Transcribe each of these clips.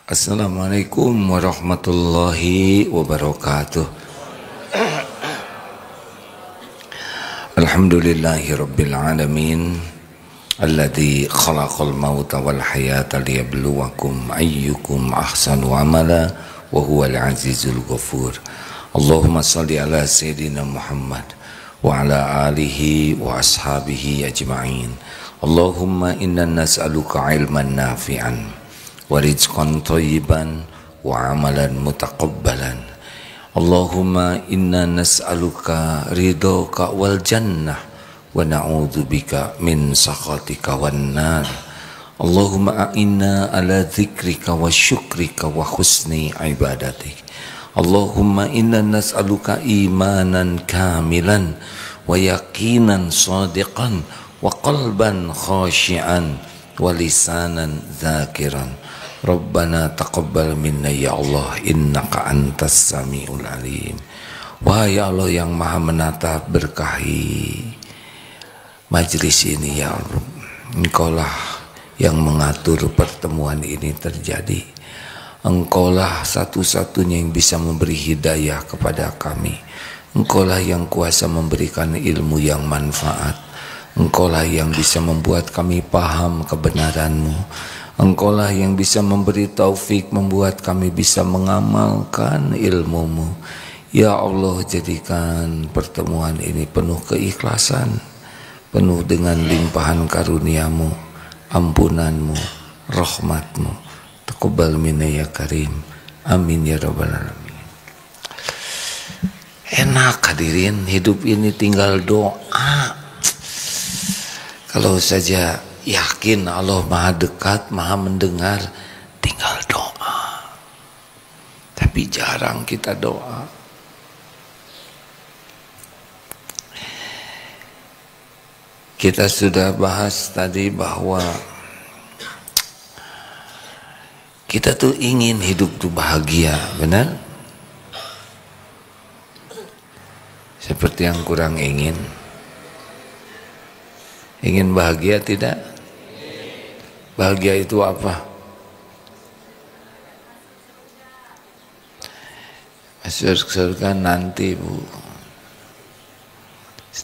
Assalamualaikum warahmatullahi wabarakatuh. Alhamdulillahi rabbil alamin alladzi khalaqal mauta wal hayata liyabluwakum ayyukum ahsanu amala wa huwal azizul ghafur. Allahumma shalli ala sayyidina Muhammad wa ala alihi wa ashabihi ajma'in. Allahumma inna nas'aluka ilman nafi'an wa rizqan thayyiban wa amalan mutaqabbalan. Allahumma inna nas'aluka ridhaka wal jannah wa na'udzubika min sakhatika wan nar. Allahumma a'inna ala dzikrika wa syukrika wa husni ibadatik. Allahumma inna nas'aluka imanan kamilan wa yaqinan shadiqan wa qalban khashi'an wa lisanan dzakiran. Rabbana taqabbal minna ya Allah innaka antas samiul alim. Wahai Allah yang maha menata, berkahi majlis ini ya Allah. Engkaulah yang mengatur pertemuan ini terjadi. Engkaulah satu-satunya yang bisa memberi hidayah kepada kami. Engkaulah yang kuasa memberikan ilmu yang manfaat. Engkaulah yang bisa membuat kami paham kebenaran-Mu. Engkaulah yang bisa memberi taufik, membuat kami bisa mengamalkan ilmu-Mu. Ya Allah, jadikan pertemuan ini penuh keikhlasan, penuh dengan limpahan karunia-Mu, ampunan-Mu, rahmat-Mu. Taqabbal minna ya karim. Amin ya rabbal alamin. Enak hadirin, hidup ini tinggal doa. Kalau saja yakin Allah maha dekat, maha mendengar, tinggal doa. Tapi jarang kita doa. Kita sudah bahas tadi bahwa kita tuh ingin hidup tuh bahagia, benar? Seperti yang kurang ingin. Ingin bahagia tidak? Bahagia itu apa? Masuk surga nanti, Bu.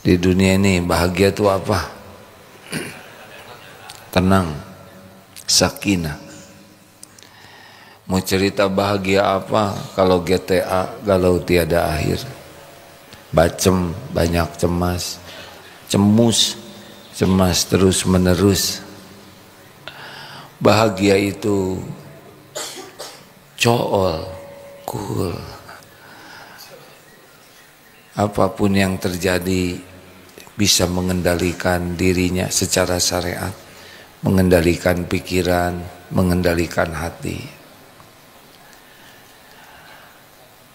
Di dunia ini bahagia itu apa? Tenang, sakinah. Mau cerita bahagia apa kalau GTA galau tiada akhir? Bacem, banyak cemas, cemas terus menerus. Bahagia itu cool, cool. Apapun yang terjadi bisa mengendalikan dirinya secara syariat, mengendalikan pikiran, mengendalikan hati.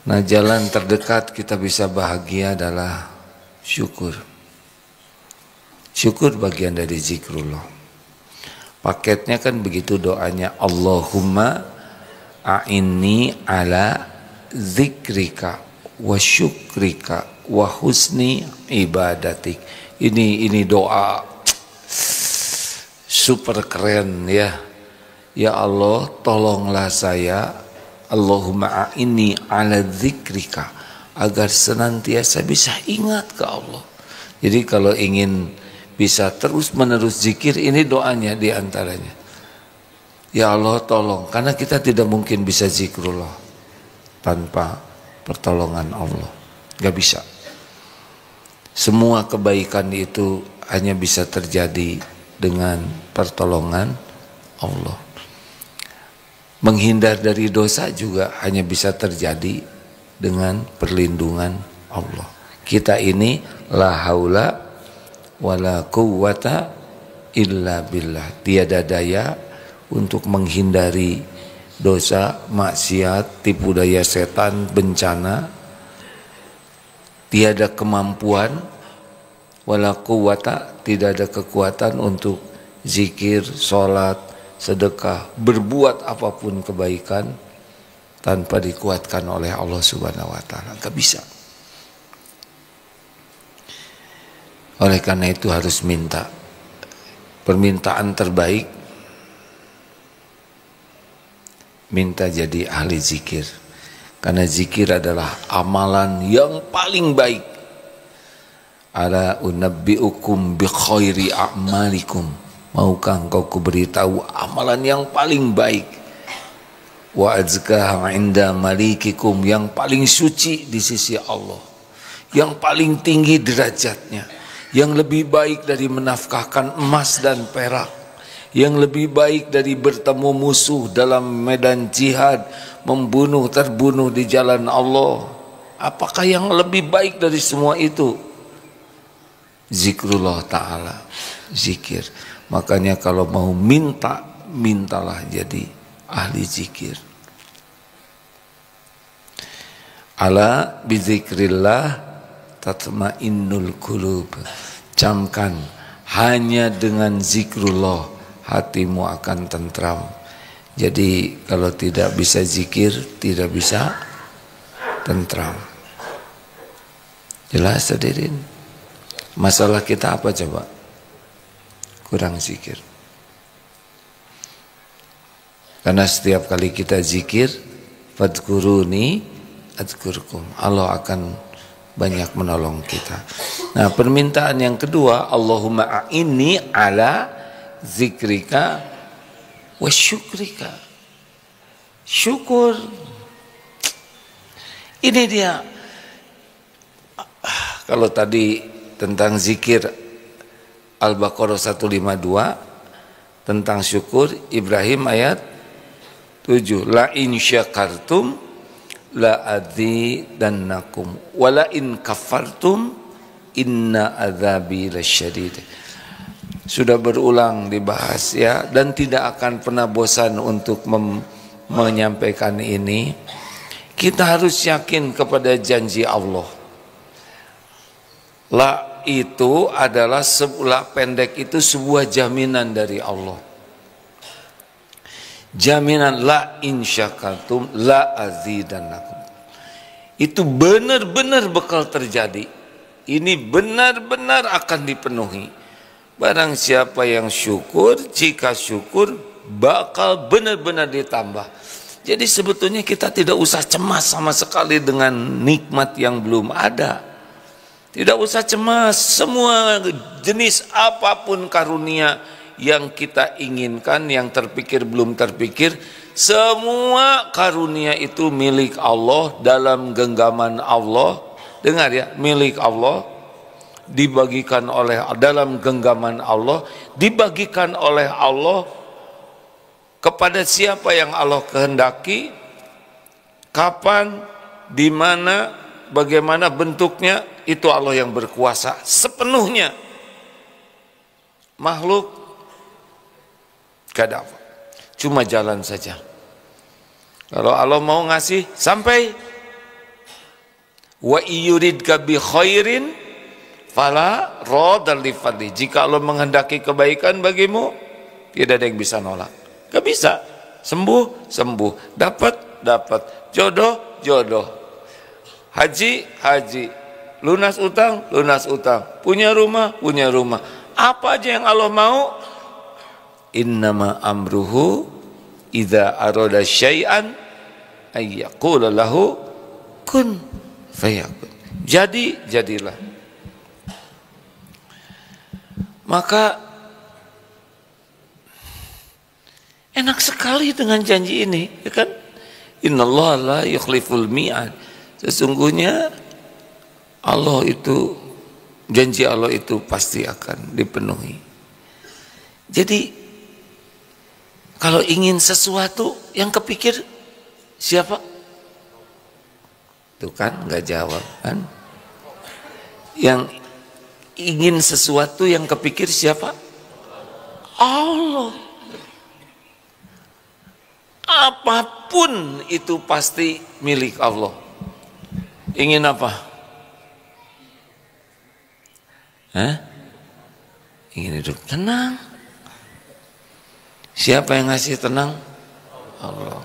Nah, jalan terdekat kita bisa bahagia adalah syukur. Syukur bagian dari zikrullah. Paketnya kan begitu doanya, Allahumma a'inni ala zikrika wa syukrika wa husni ibadatik. Ini doa super keren ya. Ya Allah, tolonglah saya, Allahumma a'inni ala zikrika, agar senantiasa bisa ingat ke Allah. Jadi kalau ingin bisa terus menerus zikir, ini doanya diantaranya. Ya Allah tolong, karena kita tidak mungkin bisa zikrullah tanpa pertolongan Allah, gak bisa. Semua kebaikan itu hanya bisa terjadi dengan pertolongan Allah. Menghindar dari dosa juga hanya bisa terjadi dengan perlindungan Allah. Kita ini la haula wala quwwata illa billah. Tiada daya untuk menghindari dosa, maksiat, tipu daya setan, bencana. Tiada kemampuan, wala quwwata, tidak ada kekuatan untuk zikir, sholat, sedekah, berbuat apapun kebaikan tanpa dikuatkan oleh Allah Subhanahu wa taala. Gak bisa. Oleh karena itu harus minta permintaan terbaik minta jadi ahli zikir. Karena zikir adalah amalan yang paling baik. Ala unabbiukum bi khairi a'malikum. Maukah engkau kuberitahu amalan yang paling baik? Wa azkaha 'inda malikikum, yang paling suci di sisi Allah, yang paling tinggi derajatnya, yang lebih baik dari menafkahkan emas dan perak, yang lebih baik dari bertemu musuh dalam medan jihad, terbunuh di jalan Allah. Apakah yang lebih baik dari semua itu? Zikrullah ta'ala, zikir. Makanya kalau mau minta, mintalah jadi ahli zikir. Ala bizikrillah tatmainnul qulub. Camkan, hanya dengan zikrullah hatimu akan tentram. Jadi kalau tidak bisa zikir, tidak bisa tentram. Jelas hadirin? Masalah kita apa coba? Kurang zikir. Karena setiap kali kita zikir, fadhkuruni adzkurkum, Allah akan banyak menolong kita. Nah, permintaan yang kedua, Allahumma a'inni ala zikrika wa syukrika. Syukur. Ini dia. Kalau tadi tentang zikir Al-Baqarah 152, tentang syukur Ibrahim ayat 7, la in syakartum la azidannakum wa la in kafartum inna adzabi lasyadid. Sudah berulang dibahas ya, dan tidak akan pernah bosan untuk menyampaikan ini. Kita harus yakin kepada janji Allah. La itu adalah sebuah pendek, itu sebuah jaminan dari Allah. Jaminan la in syakartum la azidannakum. Itu benar-benar bakal terjadi. Ini benar-benar akan dipenuhi. Barang siapa yang syukur, jika syukur bakal benar-benar ditambah. Jadi sebetulnya kita tidak usah cemas sama sekali dengan nikmat yang belum ada. Tidak usah cemas, semua jenis apapun karunia yang kita inginkan, yang terpikir belum terpikir, semua karunia itu milik Allah, dalam genggaman Allah. Dengar ya, milik Allah, dibagikan oleh, dalam genggaman Allah, dibagikan oleh Allah kepada siapa yang Allah kehendaki, kapan, di mana, bagaimana bentuknya, itu Allah yang berkuasa sepenuhnya. Makhluk gak ada apa, cuma jalan saja. Kalau Allah mau ngasih, sampai. Wa iyuridka bi khairin fala radal li fadli. Jika Allah menghendaki kebaikan bagimu, tidak ada yang bisa nolak. Gak bisa. Sembuh, sembuh. Dapat, dapat. Jodoh, jodoh. Haji, haji. Lunas utang, lunas utang. Punya rumah, punya rumah. Apa aja yang Allah mau, innama amruhu idza arada syai'an ayyaqula lahu kun fayakun. Jadi, jadilah. Maka enak sekali dengan janji ini, ya kan? Innallaha la yukhliful mi'ad. Sesungguhnya Allah itu, janji Allah itu pasti akan dipenuhi. Jadi kalau ingin sesuatu, yang kepikir siapa? Tuh kan nggak jawab kan? Yang ingin sesuatu yang kepikir siapa? Allah. Apapun itu pasti milik Allah. Ingin apa? Ingin hidup tenang. Siapa yang ngasih tenang? Allah.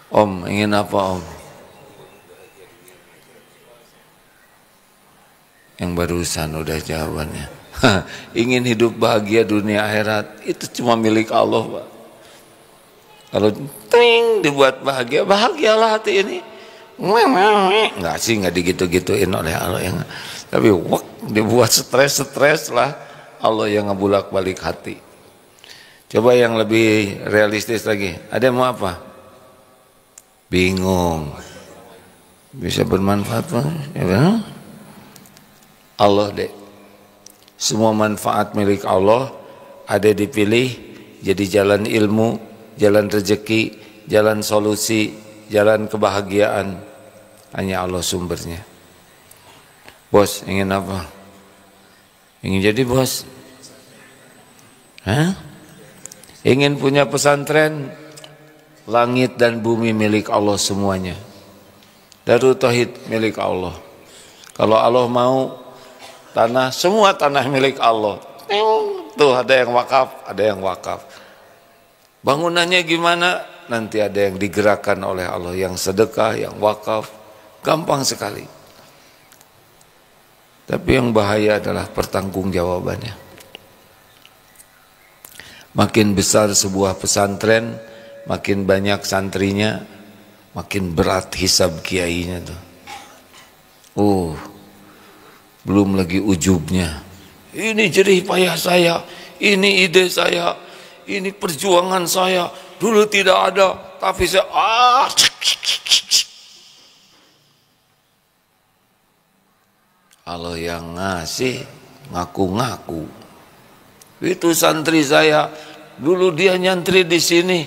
Om, ingin apa om? Yang barusan udah jawabannya. Ingin hidup bahagia dunia akhirat, itu cuma milik Allah, Pak. Kalau ting dibuat bahagia, bahagialah hati ini. Enggak sih, enggak digitu-gituin oleh Allah yang, tapi dibuat stres lah Allah yang ngebulak-balik hati. Coba yang lebih realistis lagi, ada yang mau apa? Bingung. Bisa bermanfaat ya? Allah deh. Semua manfaat milik Allah, ada dipilih jadi jalan ilmu, jalan rezeki, jalan solusi, jalan kebahagiaan. Hanya Allah sumbernya. Bos, ingin apa? Ingin jadi bos? Hah? Ingin punya pesantren? Langit dan bumi milik Allah semuanya. Darut Tauhid milik Allah. Kalau Allah mau, tanah, semua tanah milik Allah. Tuh ada yang wakaf, ada yang wakaf. Bangunannya gimana? Nanti ada yang digerakkan oleh Allah, yang sedekah, yang wakaf. Gampang sekali. Tapi yang bahaya adalah pertanggungjawabannya. Makin besar sebuah pesantren, makin banyak santrinya, makin berat hisab kiainya tuh. Belum lagi ujubnya. Ini jerih payah saya, ini ide saya, ini perjuangan saya. Dulu tidak ada, tapi saya Allah yang ngasih, ngaku-ngaku. Itu santri saya, dulu dia nyantri di sini.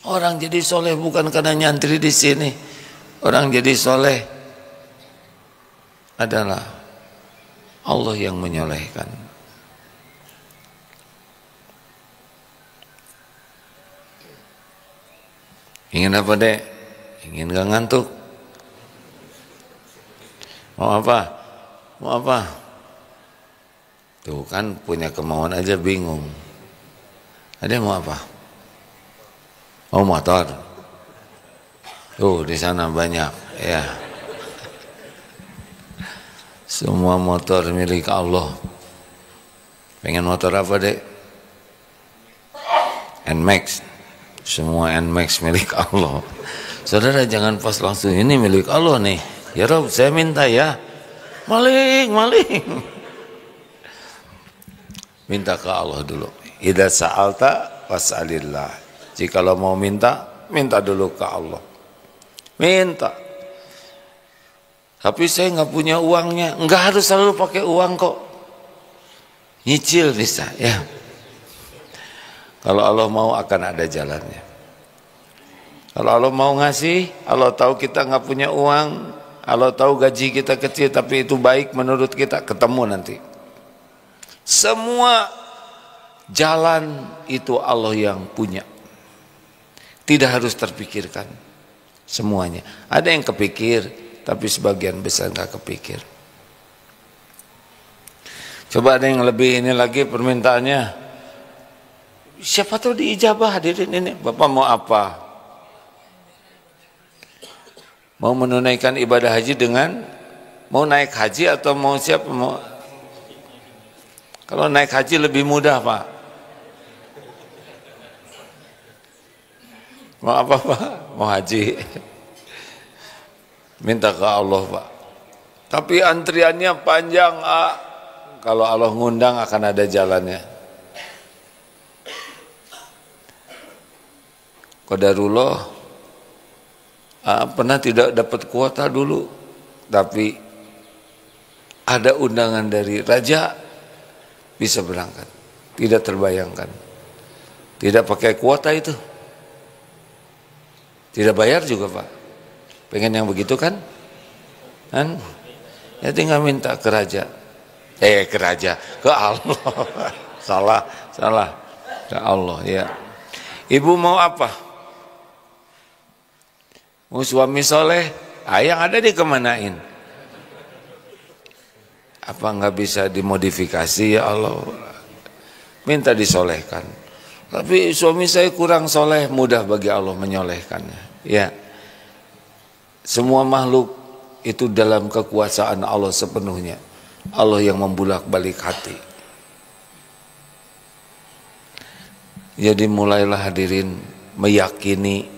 Orang jadi soleh bukan karena nyantri di sini. Orang jadi soleh adalah Allah yang menyolehkan. Ingin apa dek? Ingin gak ngantuk? Mau apa? Mau apa? Tuh kan punya kemauan aja bingung. Ada mau apa? Mau motor? Tuh di sana banyak ya. Semua motor milik Allah. Pengen motor apa dek? NMAX. Semua NMAX milik Allah. Saudara jangan pas langsung ini milik Allah nih. Ya Rob, saya minta ya. Maling. Minta ke Allah dulu. Idza sa'alta fas'alillah. Jikalau mau minta, minta dulu ke Allah. Minta. Tapi saya nggak punya uangnya. Nggak harus selalu pakai uang kok. Nyicil bisa ya. Kalau Allah mau akan ada jalannya. Kalau Allah mau ngasih, Allah tahu kita nggak punya uang, Allah tahu gaji kita kecil, tapi itu baik menurut kita, ketemu nanti. Semua jalan itu Allah yang punya. Tidak harus terpikirkan semuanya. Ada yang kepikir, tapi sebagian besar nggak kepikir. Coba ada yang lebih ini lagi permintaannya. Siapa tahu diijabah hadirin ini. Bapak mau apa? Mau menunaikan ibadah haji dengan mau naik haji atau mau siapa? Mau? Kalau naik haji lebih mudah Pak. Mau apa Pak? Mau haji. Minta ke Allah Pak. Tapi antriannya panjang. Kalau Allah ngundang akan ada jalannya. Qadarullah pernah tidak dapat kuota dulu, tapi ada undangan dari raja, bisa berangkat. Tidak terbayangkan. Tidak pakai kuota itu. Tidak bayar juga Pak. Pengen yang begitu kan? Kan? Ya tinggal minta ke raja. Ke raja, ke Allah. Salah. Ke Allah ya. Ibu mau apa? Mau suami soleh, yang ada dikemanain? Apa nggak bisa dimodifikasi ya Allah? Minta disolehkan. Tapi suami saya kurang soleh, mudah bagi Allah menyolehkannya. Ya, semua makhluk itu dalam kekuasaan Allah sepenuhnya. Allah yang membulak-balik hati. Jadi mulailah hadirin meyakini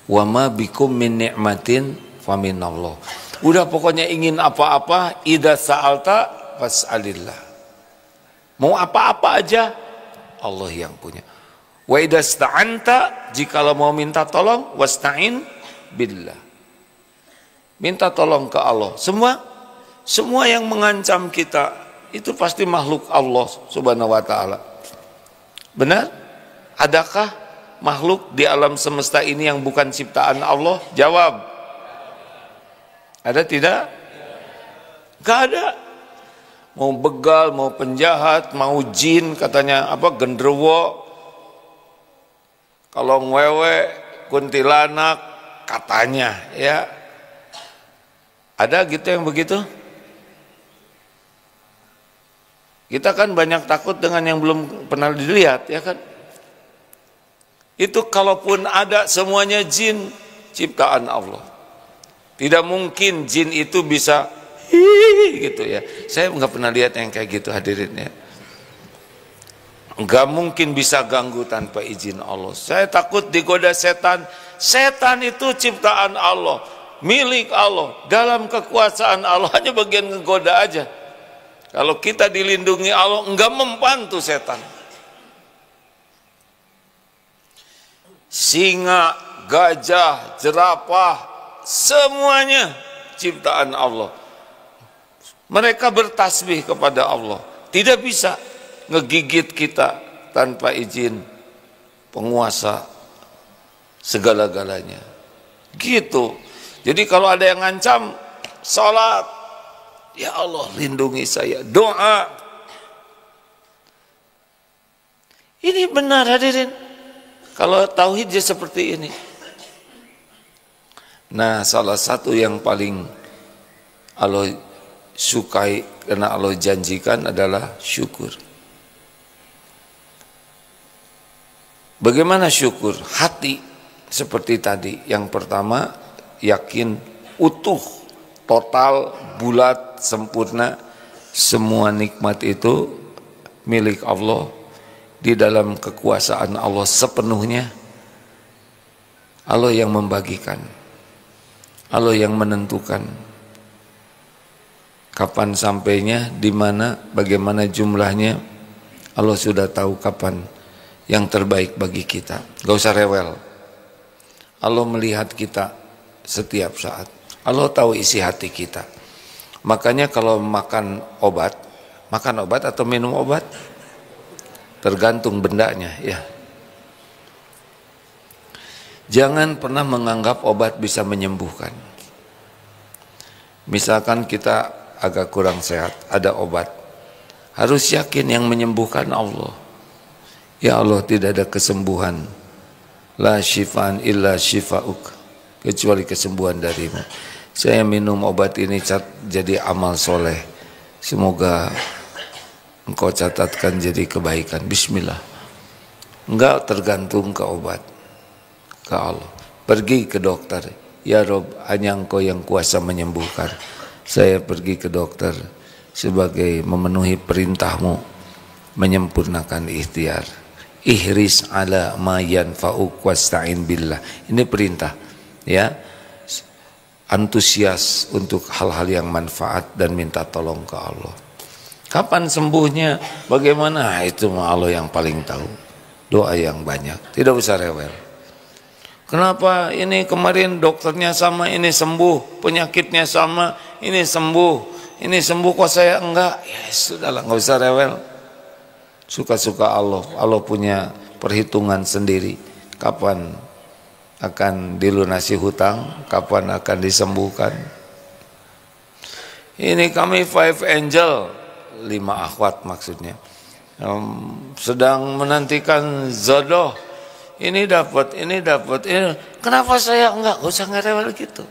wa ma bikum min ni'matin faminallah. Udah pokoknya ingin apa-apa, idza sa'alta fas'alillah. Mau apa-apa aja Allah yang punya. Wa idza sta'anta, jikalau mau minta tolong, wasta'in billah. Minta tolong ke Allah. Semua yang mengancam kita itu pasti makhluk Allah Subhanahu wa taala. Benar? Adakah makhluk di alam semesta ini yang bukan ciptaan Allah? Jawab. Ada tidak? Gak ada. Mau begal, mau penjahat, mau jin, katanya apa, genderuwo, kalau ngewewe, kuntilanak, katanya, ya. Ada gitu yang begitu? Kita kan banyak takut dengan yang belum pernah dilihat, ya kan? Itu kalaupun ada, semuanya jin ciptaan Allah. Tidak mungkin jin itu bisa gitu ya. Saya nggak pernah lihat yang kayak gitu, hadirin ya. Nggak mungkin bisa ganggu tanpa izin Allah. Saya takut digoda setan. Setan itu ciptaan Allah, milik Allah, dalam kekuasaan Allah, hanya bagian ngegoda aja. Kalau kita dilindungi Allah, nggak mempan tuh setan. Singa, gajah, jerapah, semuanya ciptaan Allah. Mereka bertasbih kepada Allah. Tidak bisa ngegigit kita tanpa izin penguasa segala-galanya. Gitu. Jadi kalau ada yang ngancam, salat, ya Allah lindungi saya, doa. Ini benar hadirin. Kalau tauhidnya seperti ini. Nah, salah satu yang paling Allah sukai karena Allah janjikan adalah syukur. Bagaimana syukur? Hati seperti tadi. Yang pertama, yakin utuh, total, bulat, sempurna. Semua nikmat itu milik Allah, di dalam kekuasaan Allah sepenuhnya. Allah yang membagikan, Allah yang menentukan kapan sampainya, di mana, bagaimana jumlahnya. Allah sudah tahu kapan yang terbaik bagi kita. Gak usah rewel. Allah melihat kita setiap saat. Allah tahu isi hati kita. Makanya kalau makan obat atau minum obat, tergantung bendanya ya. Jangan pernah menganggap obat bisa menyembuhkan. Misalkan kita agak kurang sehat, ada obat, harus yakin yang menyembuhkan Allah. Ya Allah, tidak ada kesembuhan, la syifaan illa syifa'uk, kecuali kesembuhan darimu. Saya minum obat ini jadi amal soleh, semoga engkau catatkan jadi kebaikan. Bismillah. Enggak tergantung ke obat, ke Allah. Pergi ke dokter, ya Rob, hanya engkau yang kuasa menyembuhkan. Saya pergi ke dokter sebagai memenuhi perintahmu, menyempurnakan ikhtiar. Ihris ala ma yanfa'uk wasta'in billah. Ini perintah ya. Antusias untuk hal-hal yang manfaat dan minta tolong ke Allah. Kapan sembuhnya, bagaimana, itu Allah yang paling tahu. Doa yang banyak, tidak usah rewel. Kenapa ini kemarin dokternya sama, ini sembuh, penyakitnya sama, ini sembuh kok saya enggak? Ya sudahlah, nggak usah rewel. Suka-suka Allah. Allah punya perhitungan sendiri. Kapan akan dilunasi hutang, kapan akan disembuhkan. Ini kami 5 angel, 5 akhwat maksudnya, sedang menantikan jodoh. Ini dapat, ini. Kenapa saya enggak? Gak usah ngerewel gitu.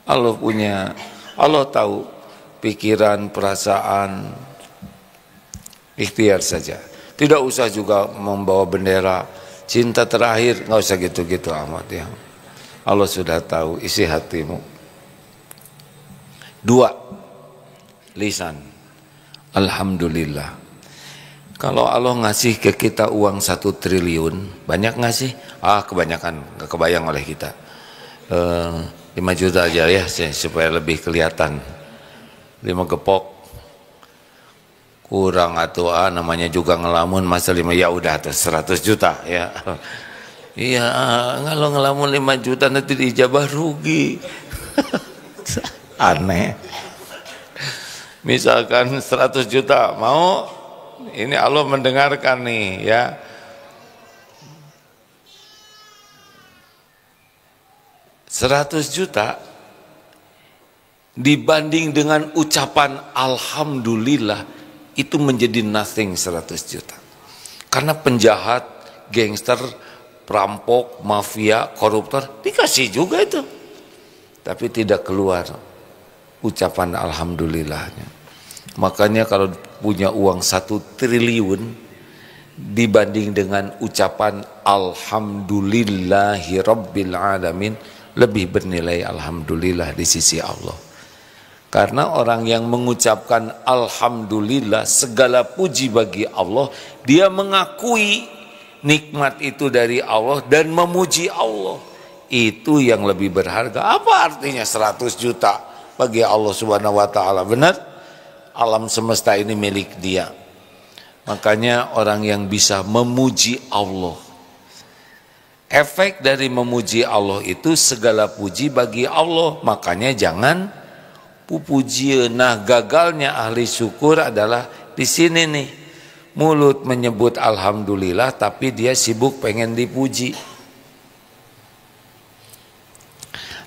Allah tahu pikiran, perasaan, ikhtiar saja. Tidak usah juga membawa bendera cinta terakhir, nggak usah gitu-gitu amat ya. Allah sudah tahu isi hatimu. 2, lisan. Alhamdulillah. Kalau Allah ngasih ke kita uang 1 triliun, banyak nggak sih? Kebanyakan, nggak kebayang oleh kita. 5 juta aja ya, supaya lebih kelihatan. 5 gepok, kurang atau namanya juga ngelamun, masa 5, ya udah atas 100 juta ya. Iya, kalau ngelamun 5 juta nanti diijabah rugi. Aneh. Misalkan 100 juta, mau? Ini Allah mendengarkan nih ya. $100 juta dibanding dengan ucapan alhamdulillah itu menjadi nothing. 100 juta. Karena penjahat, gangster, perampok, mafia, koruptor dikasih juga itu. Tapi tidak keluar ucapan alhamdulillahnya. Makanya kalau punya uang 1 triliun dibanding dengan ucapan alhamdulillahi rabbil alamin, lebih bernilai alhamdulillah di sisi Allah. Karena orang yang mengucapkan alhamdulillah, segala puji bagi Allah, dia mengakui nikmat itu dari Allah dan memuji Allah. Itu yang lebih berharga. Apa artinya 100 juta bagi Allah Subhanahu wa taala? Benar? Alam semesta ini milik Dia. Makanya orang yang bisa memuji Allah, efek dari memuji Allah itu segala puji bagi Allah. Makanya jangan puji. Nah, gagalnya ahli syukur adalah di sini nih. Mulut menyebut alhamdulillah tapi dia sibuk pengen dipuji.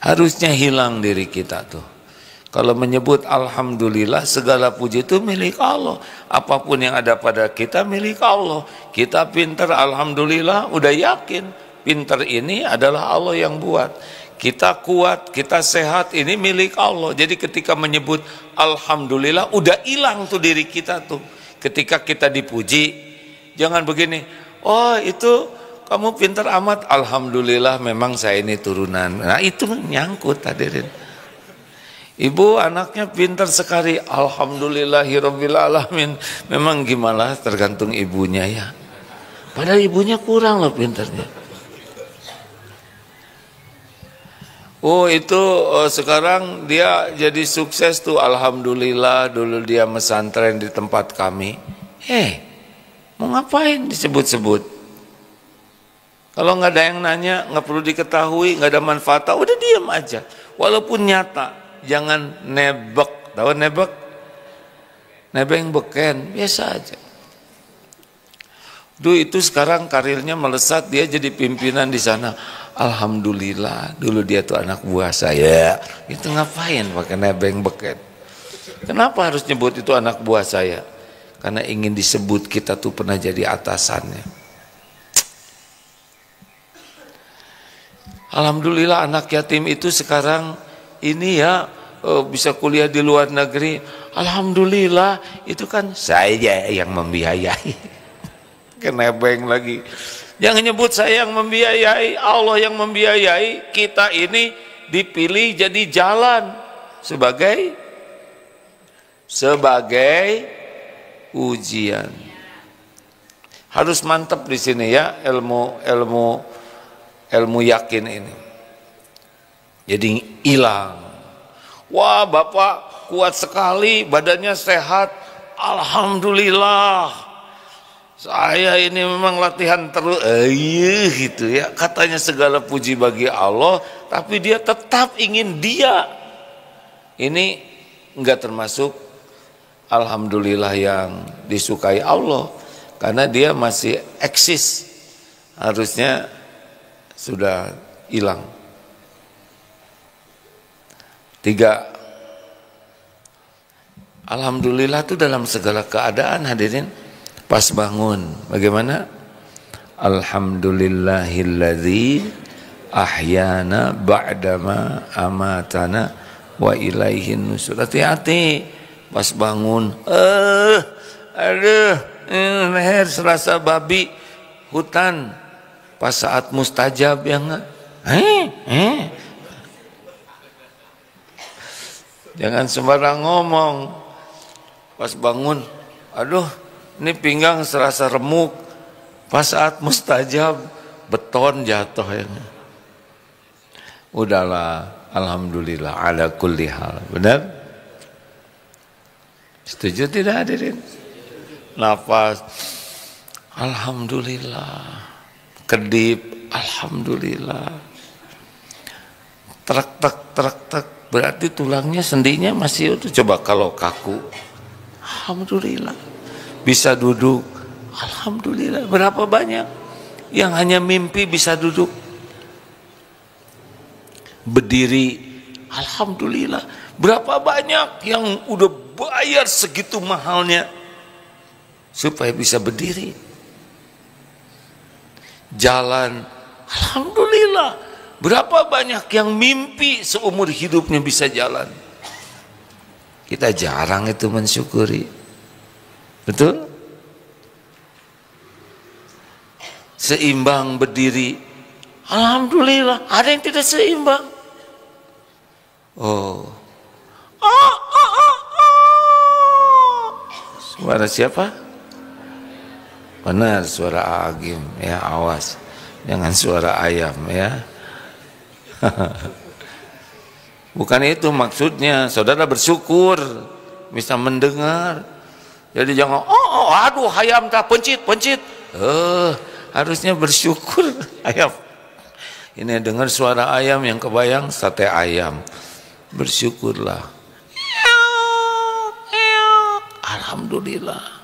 Harusnya hilang diri kita tuh. Kalau menyebut alhamdulillah, segala puji itu milik Allah. Apapun yang ada pada kita milik Allah. Kita pintar, alhamdulillah, udah yakin pintar ini adalah Allah yang buat. Kita kuat, kita sehat, ini milik Allah. Jadi ketika menyebut alhamdulillah, udah hilang tuh diri kita tuh. Ketika kita dipuji, jangan begini, oh itu kamu pintar amat, alhamdulillah memang saya ini turunan. Nah itu nyangkut hadirin. Ibu anaknya pintar sekali, alhamdulillahirabbil alamin. Memang gimana tergantung ibunya ya. Padahal ibunya kurang loh pintarnya. Oh itu sekarang dia jadi sukses tuh, alhamdulillah. Dulu dia mesantren di tempat kami. Mau ngapain disebut-sebut? Kalau nggak ada yang nanya, nggak perlu diketahui, nggak ada manfaatnya, udah diam aja. Walaupun nyata. Jangan nebek, tahu nebek? Nebeng beken, biasa aja. Itu sekarang karirnya melesat, dia jadi pimpinan di sana. Alhamdulillah, dulu dia tuh anak buah saya. Itu ngapain pakai nebeng beken? Kenapa harus nyebut itu anak buah saya? Karena ingin disebut kita tuh pernah jadi atasannya. Alhamdulillah anak yatim itu sekarang ini ya bisa kuliah di luar negeri. Alhamdulillah, itu kan saya yang membiayai. Kenebeng lagi. Jangan nyebut saya yang membiayai, Allah yang membiayai. Kita ini dipilih jadi jalan sebagai ujian. Harus mantap di sini ya, ilmu yakin ini. Jadi hilang. Wah bapak kuat sekali, badannya sehat, alhamdulillah. Saya ini memang latihan terus, gitu ya. Katanya segala puji bagi Allah, tapi dia tetap ingin dia. Ini enggak termasuk alhamdulillah yang disukai Allah, karena dia masih eksis. Harusnya sudah hilang. 3. Alhamdulillah itu dalam segala keadaan hadirin. Pas bangun bagaimana? Alhamdulillahilladzi ahyana ba'dama amatana wa ilaihin nusur. Hati-hati pas bangun, leher serasa babi hutan pas saat mustajab ya enggak? Jangan sembarang ngomong. Pas bangun, aduh Ini pinggang serasa remuk. Pas saat mustajab, beton jatuh ya. Udahlah, alhamdulillah ala kulli hal. Benar? Setuju tidak hadirin? Nafas, alhamdulillah. Kedip, alhamdulillah. Trek trek, berarti tulangnya sendinya masih utuh. Coba kalau kaku, alhamdulillah. Bisa duduk, alhamdulillah. Berapa banyak yang hanya mimpi bisa duduk? Berdiri, alhamdulillah. Berapa banyak yang udah bayar segitu mahalnya supaya bisa berdiri? Jalan, alhamdulillah. Berapa banyak yang mimpi seumur hidupnya bisa jalan? Kita jarang itu mensyukuri. Betul? Seimbang berdiri, alhamdulillah. Ada yang tidak seimbang. Oh. Suara siapa? Benar, suara Agim. Ya, awas. Jangan suara ayam ya. Bukan itu maksudnya. Saudara bersyukur bisa mendengar. Jadi jangan aduh ayam tak pencit. Harusnya bersyukur ayam. Ini dengar suara ayam yang kebayang sate ayam. Bersyukurlah. Alhamdulillah.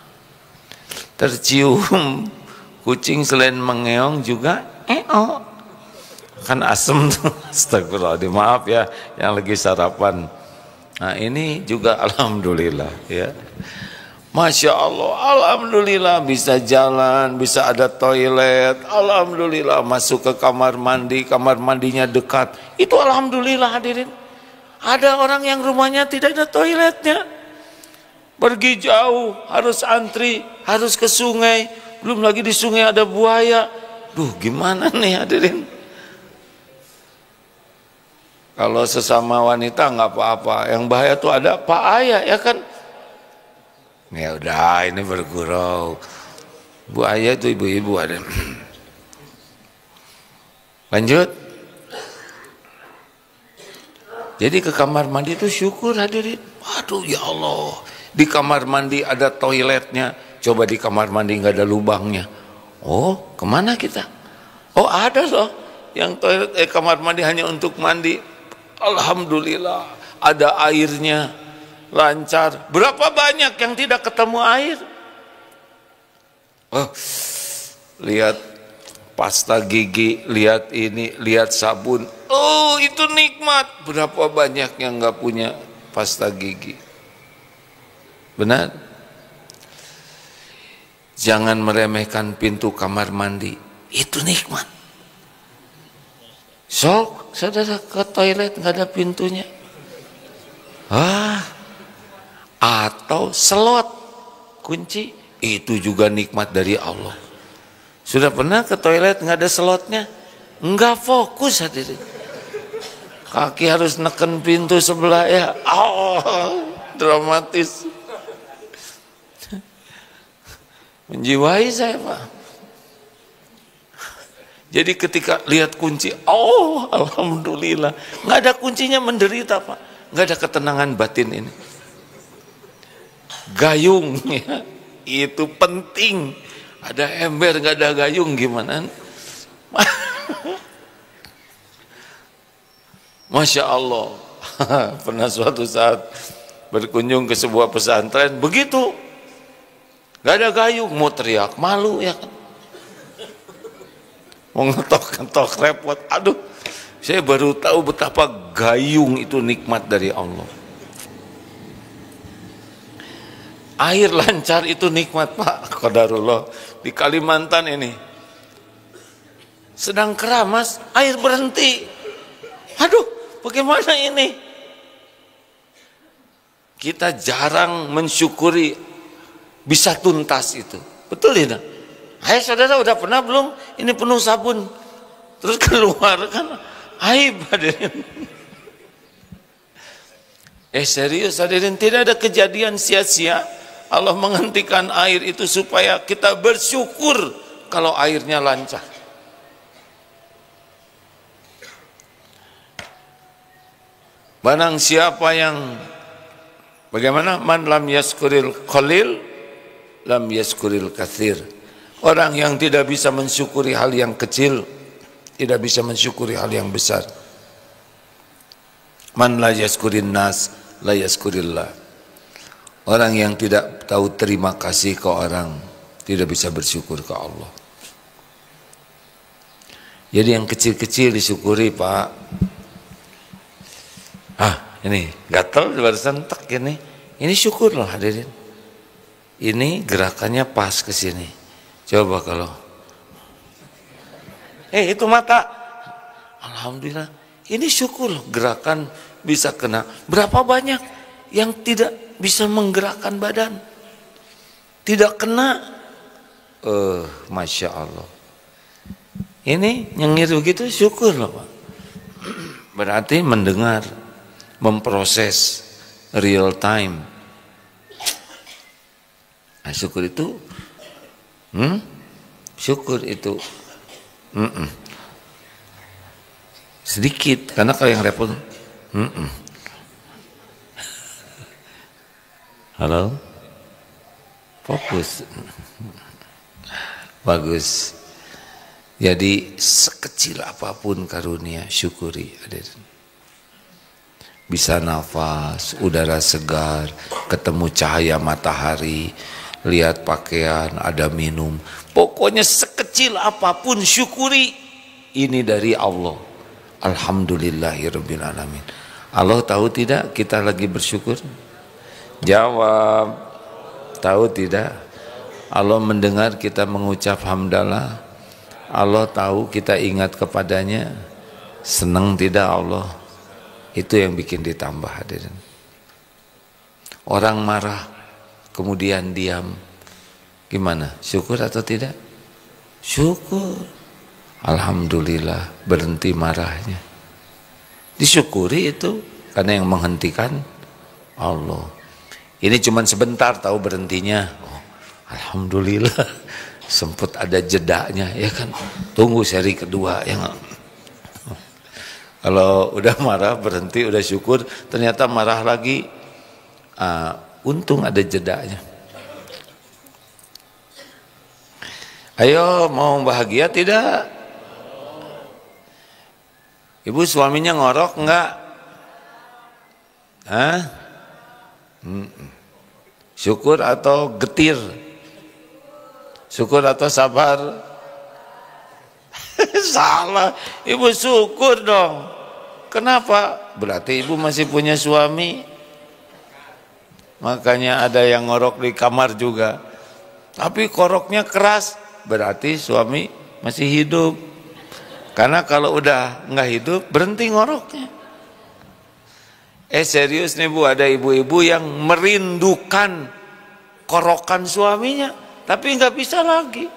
Tercium kucing selain mengeong juga kan asem tuh. Astagfirullah, maaf ya yang lagi sarapan. Nah ini juga alhamdulillah ya. Masya Allah, alhamdulillah bisa jalan, bisa ada toilet, alhamdulillah masuk ke kamar mandi, kamar mandinya dekat. Itu alhamdulillah hadirin. Ada orang yang rumahnya tidak ada toiletnya, pergi jauh, harus antri, harus ke sungai, belum lagi di sungai ada buaya. Duh, gimana nih hadirin? Kalau sesama wanita nggak apa-apa, yang bahaya tuh ada Pak Ayah ya kan? Ya udah, ini bergurau. Bu Ayah itu ibu-ibu ada. Lanjut. Jadi ke kamar mandi itu syukur hadirin. Waduh ya Allah, di kamar mandi ada toiletnya. Coba di kamar mandi nggak ada lubangnya. Oh, kemana kita? Oh ada loh, yang toilet kamar mandi hanya untuk mandi. Alhamdulillah, ada airnya, lancar. Berapa banyak yang tidak ketemu air? Oh, lihat pasta gigi, lihat ini, lihat sabun. Oh, itu nikmat. Berapa banyak yang nggak punya pasta gigi? Benar? Jangan meremehkan pintu kamar mandi. Itu nikmat. Sok, saudara ke toilet nggak ada pintunya. Atau slot kunci, itu juga nikmat dari Allah. Sudah pernah ke toilet nggak ada slotnya? Nggak fokus hadirin. Kaki harus neken pintu sebelah ya. Dramatis. Menjiwai saya Pak. Jadi ketika lihat kunci, alhamdulillah. Nggak ada kuncinya menderita Pak. Nggak ada ketenangan batin ini. Gayung ya, itu penting. Ada ember nggak ada gayung gimana? Masya Allah. Pernah suatu saat berkunjung ke sebuah pesantren, begitu nggak ada gayung, mau teriak malu ya kan, mau ngetok-ngetok repot. Aduh, saya baru tahu betapa gayung itu nikmat dari Allah. Air lancar itu nikmat Pak. Qadarullah, di Kalimantan ini sedang keramas, air berhenti. Aduh, bagaimana ini? Kita jarang mensyukuri bisa tuntas itu. Betul tidak? Hai saudara, udah pernah belum ini penuh sabun terus keluar kan aib hadirin. Serius hadirin, tidak ada kejadian sia-sia Allah menghentikan air itu supaya kita bersyukur kalau airnya lancar. Barang siapa yang bagaimana? Man lam yaskuril qalil lam yaskuril katsir. Orang yang tidak bisa mensyukuri hal yang kecil, tidak bisa mensyukuri hal yang besar. Man la yaskurin nas la yaskurillah. Orang yang tidak tahu terima kasih ke orang, tidak bisa bersyukur ke Allah. Jadi yang kecil-kecil disyukuri, Pak. Ini gatel barusan tek ini. Ini syukur loh hadirin. Ini gerakannya pas ke sini. Coba kalau itu mata. Alhamdulillah. Ini syukur loh, gerakan bisa kena. Berapa banyak yang tidak bisa menggerakkan badan? Tidak kena. Masya Allah. Ini nyengir begitu syukur loh, Pak. Berarti mendengar, memproses real time. Nah, syukur itu sedikit, karena kalau yang repot halo, fokus. Bagus. Jadi sekecil apapun karunia, syukuri. Bisa nafas, udara segar, ketemu cahaya matahari, lihat pakaian, ada minum. Pokoknya sekecil apapun syukuri. Ini dari Allah. Alhamdulillahirabbil alamin. Allah tahu tidak kita lagi bersyukur? Jawab. Tahu tidak? Allah mendengar kita mengucap hamdalah. Allah tahu kita ingat kepadanya. Senang tidak Allah? Itu yang bikin ditambah, hadirin. Orang marah kemudian diam, gimana? Syukur atau tidak? Syukur. Alhamdulillah, berhenti marahnya. Disyukuri itu, karena yang menghentikan Allah. Ini cuma sebentar tahu berhentinya. Alhamdulillah, sempat ada jedanya, ya kan? Tunggu seri kedua, ya nggak? Kalau udah marah berhenti, udah syukur, ternyata marah lagi, untung ada jedanya. Ayo, mau bahagia tidak? Ibu suaminya ngorok enggak? Syukur atau getir? Syukur atau sabar? Salah, ibu syukur dong. Kenapa? Berarti ibu masih punya suami. Makanya ada yang ngorok di kamar juga. Tapi koroknya keras, berarti suami masih hidup. Karena kalau udah nggak hidup, berhenti ngoroknya. Serius nih Bu, ada ibu-ibu yang merindukan korokan suaminya, tapi nggak bisa lagi.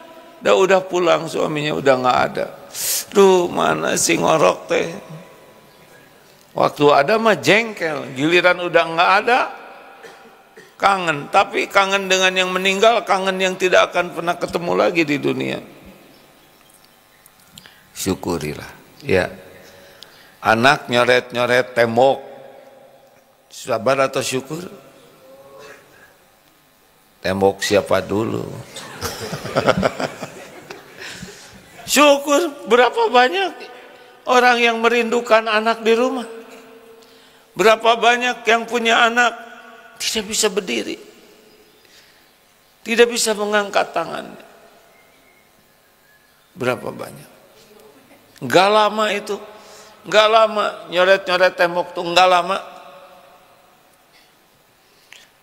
Udah pulang suaminya udah nggak ada. Duh, mana sih ngorok teh? Waktu ada mah jengkel, giliran udah nggak ada, kangen. Tapi kangen dengan yang meninggal, kangen yang tidak akan pernah ketemu lagi di dunia. Syukurilah. Ya. Anak nyoret-nyoret tembok, sabar atau syukur? Tembok siapa dulu? Syukur. Berapa banyak orang yang merindukan anak di rumah? Berapa banyak yang punya anak tidak bisa berdiri, tidak bisa mengangkat tangannya? Berapa banyak? Gak lama itu, gak lama nyoret-nyoret tembok tuh, gak lama.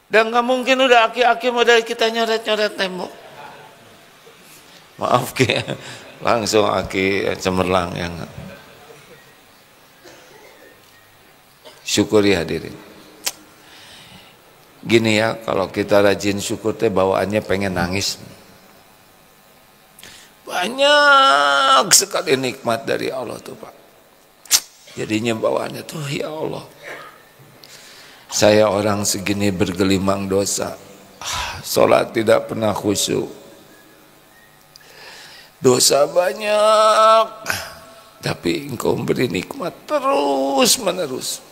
Dan gak mungkin udah aki-aki modal kita nyoret-nyoret tembok. Maaf Ki, langsung aki cemerlang yang. Syukuri hadirin. Gini ya, kalau kita rajin syukur teh bawaannya pengen nangis. Banyak sekali nikmat dari Allah tuh Pak. Jadinya bawaannya tuh, ya Allah, saya orang segini bergelimang dosa, sholat tidak pernah khusyuk, dosa banyak, tapi engkau beri nikmat terus menerus.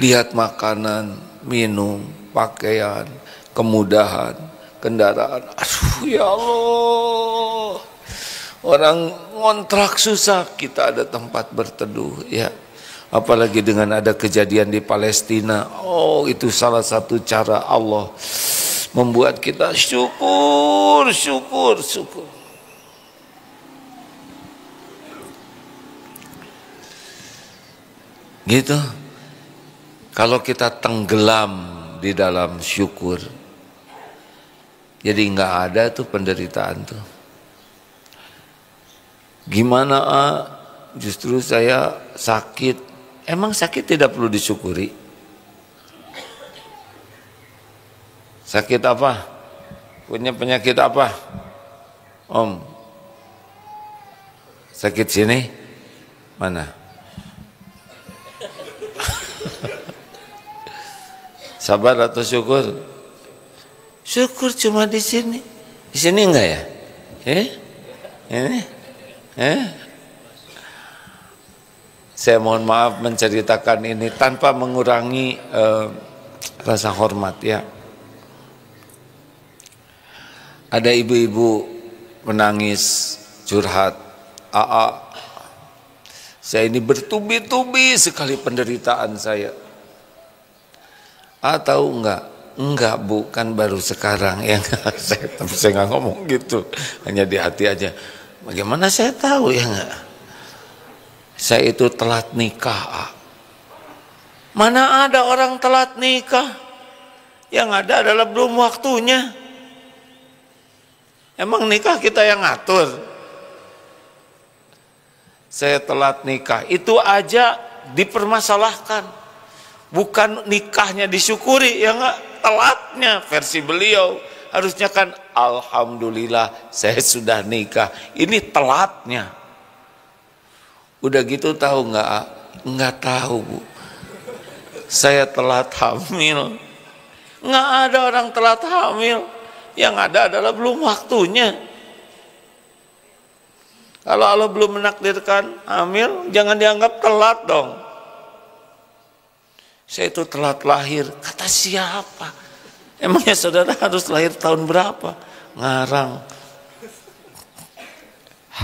Lihat makanan, minum, pakaian, kemudahan, kendaraan. Aduh ya Allah, orang ngontrak susah, kita ada tempat berteduh ya. Apalagi dengan ada kejadian di Palestina. Oh, itu salah satu cara Allah membuat kita syukur. Gitu. Kalau kita tenggelam di dalam syukur, jadi nggak ada tuh penderitaan tuh. Gimana justru saya sakit. Emang sakit tidak perlu disyukuri? Sakit apa? Punya penyakit apa? Om? Sakit sini? Mana? Sabar atau syukur? Syukur cuma di sini. Di sini enggak ya? Ini? Saya mohon maaf menceritakan ini tanpa mengurangi rasa hormat ya. Ada ibu-ibu menangis, curhat, saya ini bertubi-tubi sekali penderitaan saya. Tahu enggak? Enggak Bu, kan baru sekarang ya. Saya nggak ngomong gitu, hanya di hati aja. Bagaimana saya tahu ya enggak? Saya itu telat nikah. Mana ada orang telat nikah? Yang ada adalah belum waktunya. Emang nikah kita yang ngatur? Saya telat nikah, itu aja dipermasalahkan. Bukan nikahnya disyukuri, ya enggak, telatnya versi beliau. Harusnya kan alhamdulillah saya sudah nikah. Ini telatnya. Udah gitu tahu nggak? Nggak tahu Bu. Saya telat hamil. Nggak ada orang telat hamil. Yang ada adalah belum waktunya. Kalau Allah belum menakdirkan hamil, jangan dianggap telat dong. Saya itu telat lahir. Kata siapa? Emangnya saudara harus lahir tahun berapa? Ngarang.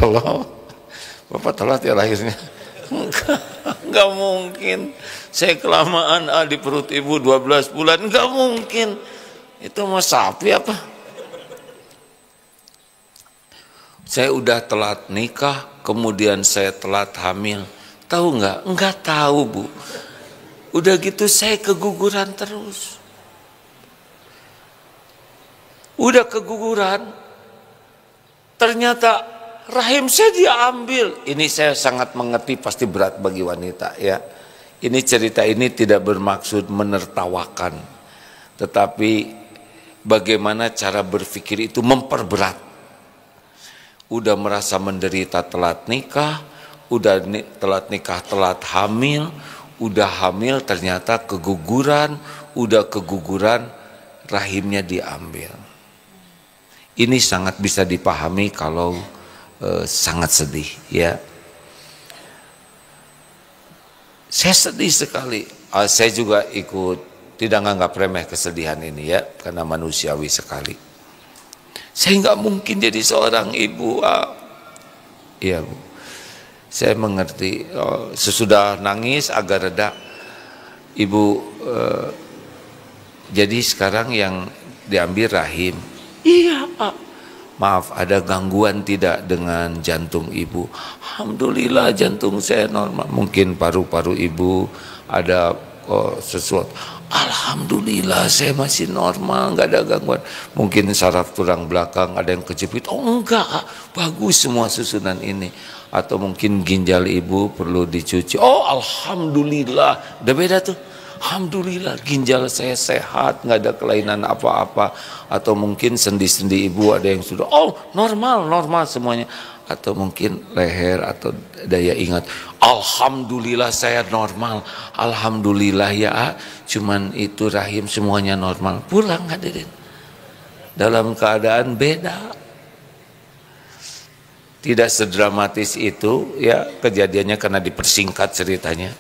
Halo? Bapak telat ya lahirnya? Enggak mungkin. Saya kelamaan di perut ibu 12 bulan. Enggak mungkin. Itu mau sapi apa? Saya udah telat nikah, kemudian saya telat hamil. Tahu enggak? Enggak tahu Bu. Udah gitu saya keguguran terus. Udah keguguran. Ternyata rahim saya diambil. Ini saya sangat mengerti, pasti berat bagi wanita ya. Ini cerita ini tidak bermaksud menertawakan, tetapi bagaimana cara berpikir itu memperberat. Udah merasa menderita telat nikah, udah telat nikah telat hamil, udah hamil ternyata keguguran, udah keguguran rahimnya diambil. Ini sangat bisa dipahami kalau sangat sedih ya. Saya sedih sekali. Saya juga ikut, tidak nganggap remeh kesedihan ini ya, karena manusiawi sekali. Saya nggak mungkin jadi seorang ibu. Iya Bu, saya mengerti. Sesudah nangis agak reda, Ibu jadi sekarang yang diambil rahim. Iya Pak. Maaf, ada gangguan tidak dengan jantung ibu? Alhamdulillah jantung saya normal. Mungkin paru-paru ibu ada sesuatu. Alhamdulillah saya masih normal, nggak ada gangguan. Mungkin saraf tulang belakang ada yang kejepit. Oh enggak, bagus semua susunan ini. Atau mungkin ginjal ibu perlu dicuci. Oh alhamdulillah, udah beda tuh. Alhamdulillah ginjal saya sehat, nggak ada kelainan apa-apa. Atau mungkin sendi-sendi ibu ada yang sudah, oh normal semuanya. atau mungkin leher atau daya ingat. Alhamdulillah saya normal, alhamdulillah ya, cuman itu rahim semuanya normal. Pulang hadirin dalam keadaan beda. Tidak sedramatis itu ya kejadiannya karena dipersingkat ceritanya.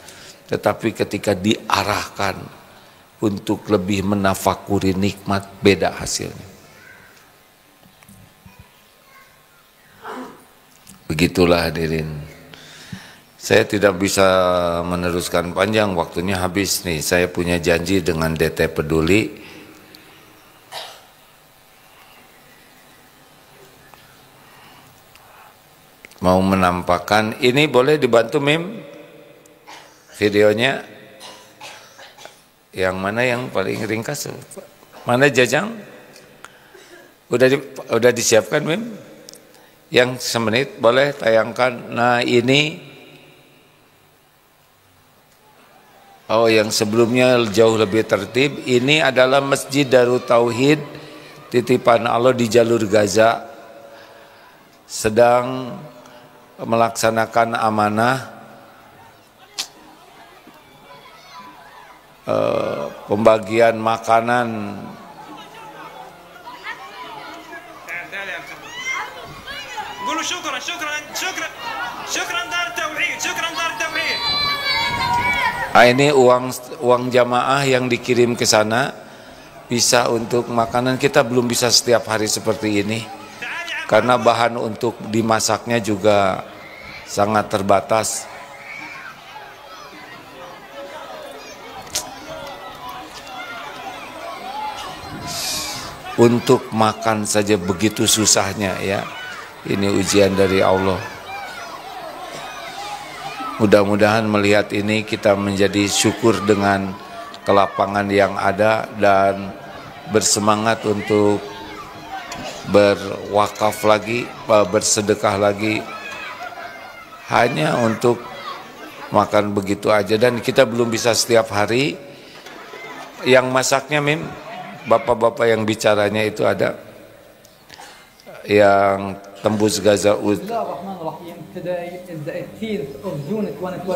Tetapi ketika diarahkan untuk lebih menafakuri nikmat, beda hasilnya. Begitulah hadirin. Saya tidak bisa meneruskan panjang, waktunya habis nih. Saya punya janji dengan DT Peduli. Mau menampakkan, ini boleh dibantu Mim videonya. Yang mana yang paling ringkas? Mana Jajang? Udah disiapkan Mim? Yang semenit boleh tayangkan. Nah ini, oh yang sebelumnya jauh lebih tertib. Ini adalah Masjid Darut Tauhid titipan Allah di jalur Gaza, sedang melaksanakan amanah pembagian makanan ini uang jamaah yang dikirim ke sana bisa untuk makanan. Kita belum bisa setiap hari seperti ini karena bahan untuk dimasaknya juga sangat terbatas. Untuk makan saja begitu susahnya ya. Ini ujian dari Allah. Mudah-mudahan melihat ini kita menjadi syukur dengan kelapangan yang ada dan bersemangat untuk berwakaf lagi, bersedekah lagi. Hanya untuk makan begitu aja, dan kita belum bisa setiap hari. Yang masaknya Mim, bapak-bapak yang bicaranya itu ada yang tembus Gaza. Bismillahirrahmanirrahim. Today is the 18th of June 2025.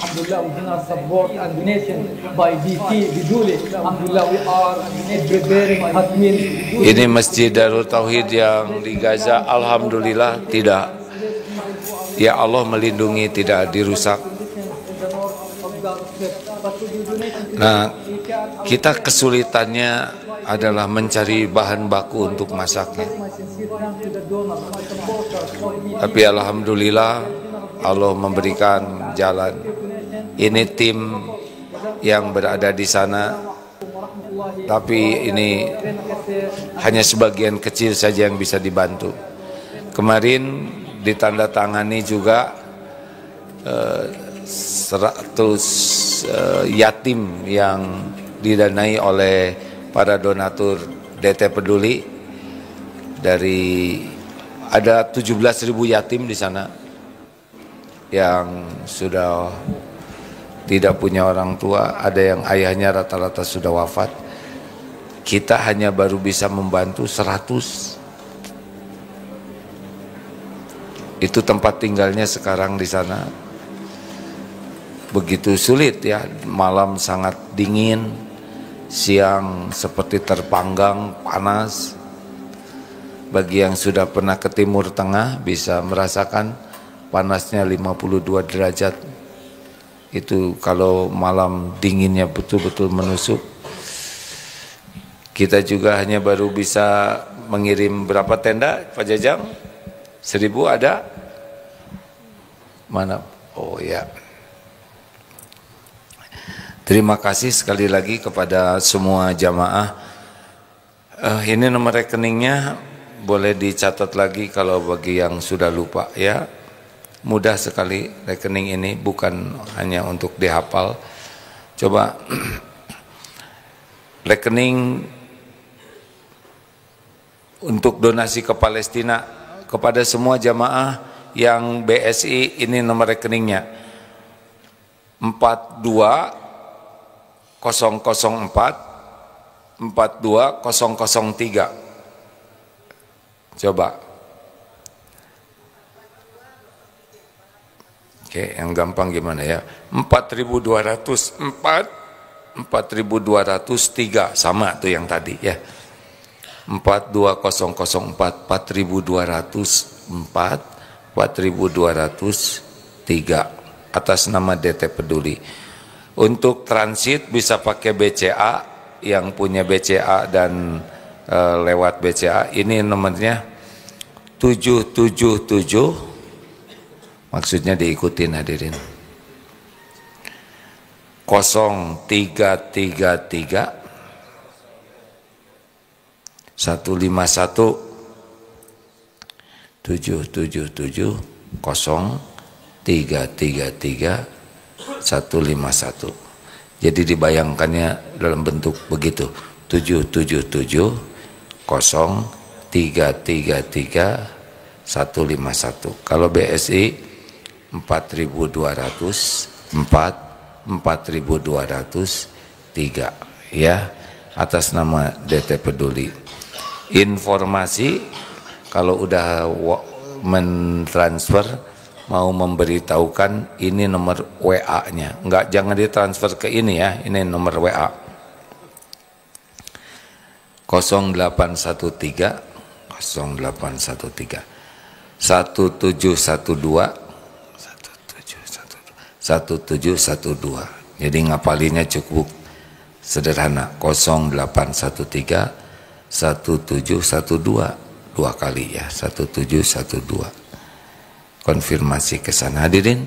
Alhamdulillah, we general support and donation by DT Biduli. Alhamdulillah, we are preparing Hatmin. Ini Masjid Darut Tauhid yang di Gaza, alhamdulillah tidak. Ya Allah melindungi, tidak dirusak. Nah, kita kesulitannya adalah mencari bahan baku untuk masaknya. Tapi alhamdulillah Allah memberikan jalan. Ini tim yang berada di sana, tapi ini hanya sebagian kecil saja yang bisa dibantu. Kemarin ditandatangani juga 100 yatim yang didanai oleh para donatur DT Peduli. Dari ada 17.000 yatim di sana yang sudah tidak punya orang tua, ada yang ayahnya rata-rata sudah wafat. Kita hanya baru bisa membantu 100. Itu tempat tinggalnya sekarang di sana. Begitu sulit ya, malam sangat dingin, siang seperti terpanggang panas. Bagi yang sudah pernah ke Timur Tengah bisa merasakan panasnya 52 derajat. Itu kalau malam dinginnya betul-betul menusuk. Kita juga hanya baru bisa mengirim berapa tenda Pak Jajang? 1000 ada? Mana? Oh ya. Terima kasih sekali lagi kepada semua jamaah. Ini nomor rekeningnya boleh dicatat lagi kalau bagi yang sudah lupa ya. Mudah sekali rekening ini, bukan hanya untuk dihafal. Coba rekening untuk donasi ke Palestina kepada semua jamaah yang BSI, ini nomor rekeningnya 42004 42003. Coba Oke, yang gampang gimana ya? 4.204, 4.203 sama tuh yang tadi ya. 42004, 4.204, 4.203 atas nama DT Peduli. Untuk transit bisa pakai BCA, yang punya BCA dan lewat BCA ini nomornya 777. Maksudnya diikutin hadirin. 0333 151 777 0333 151. Jadi dibayangkannya dalam bentuk begitu, 777 0333 151. Kalau BSI 4.204, 4.203 ya, atas nama DT Peduli. Informasi kalau udah mentransfer, mau memberitahukan ini nomor WA-nya. Enggak, jangan ditransfer ke ini ya, ini nomor WA 0813 1712 1712. Jadi ngapalinya cukup sederhana, 0813 1712 dua kali ya, 1712. Konfirmasi ke sana. Hadirin,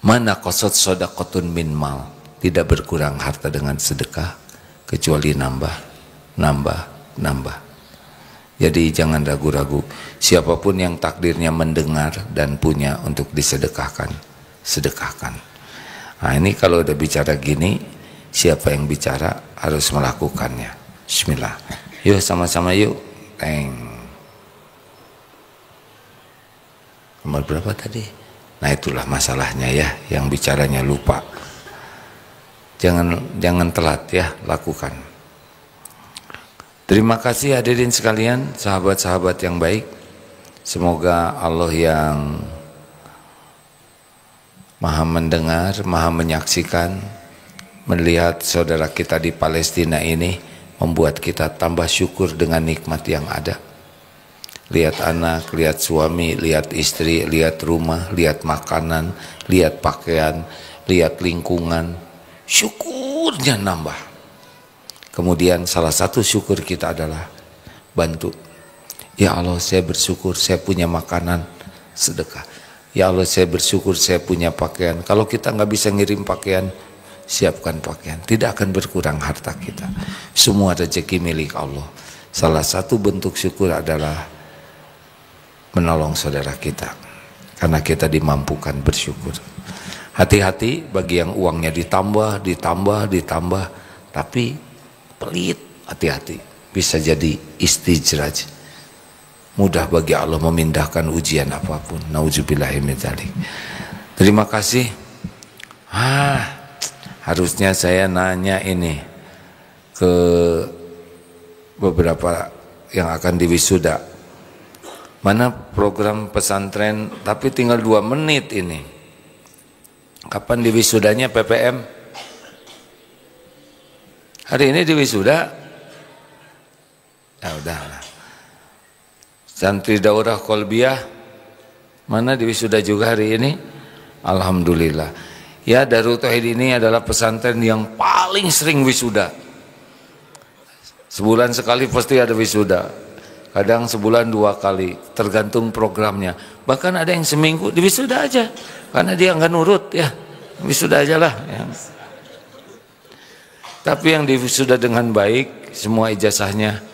mana qasad shadaqatun min mal, tidak berkurang harta dengan sedekah kecuali nambah. Jadi jangan ragu-ragu, siapapun yang takdirnya mendengar dan punya untuk disedekahkan, sedekahkan. Nah ini kalau udah bicara gini, siapa yang bicara harus melakukannya. Bismillah. Yuk sama-sama yuk. Nomor berapa tadi? Nah itulah masalahnya ya, yang bicaranya lupa. Jangan telat ya, lakukan. Terima kasih hadirin sekalian, sahabat-sahabat yang baik. Semoga Allah yang maha mendengar, maha menyaksikan, melihat saudara kita di Palestina ini, membuat kita tambah syukur dengan nikmat yang ada. Lihat anak, lihat suami, lihat istri, lihat rumah, lihat makanan, lihat pakaian, lihat lingkungan, syukurnya nambah. Kemudian salah satu syukur kita adalah bantu. Ya Allah, saya bersyukur saya punya makanan, sedekah. Ya Allah, saya bersyukur saya punya pakaian. Kalau kita nggak bisa ngirim pakaian, siapkan pakaian. Tidak akan berkurang harta kita. Semua rezeki milik Allah. Salah satu bentuk syukur adalah menolong saudara kita, karena kita dimampukan bersyukur. Hati-hati bagi yang uangnya ditambah, tapi pelit, hati-hati, bisa jadi istijraj. Mudah bagi Allah memindahkan ujian apapun. Nauzubillahi min dzalik. Terima kasih. Harusnya saya nanya ini ke beberapa yang akan diwisuda. Mana program pesantren, tapi tinggal 2 menit ini. Kapan diwisudanya PPM? Hari ini diwisuda. Ya udahlah. Santri daurah kolbiah mana diwisuda juga hari ini? Alhamdulillah. Ya, Darut Tauhid ini adalah pesantren yang paling sering wisuda. Sebulan sekali pasti ada wisuda. Kadang sebulan 2 kali, tergantung programnya. Bahkan ada yang seminggu diwisuda aja, karena dia nggak nurut ya. Wisuda aja lah ya. Tapi yang diwisuda dengan baik, semua ijazahnya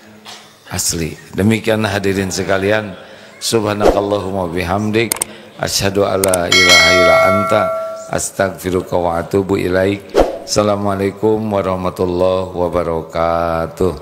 asli. Demikianlah hadirin sekalian. Subhanakallahumma bihamdik, asyhadu alla ilaha illa anta, astaghfiruka wa atubu ilaik. Assalamualaikum warahmatullahi wabarakatuh.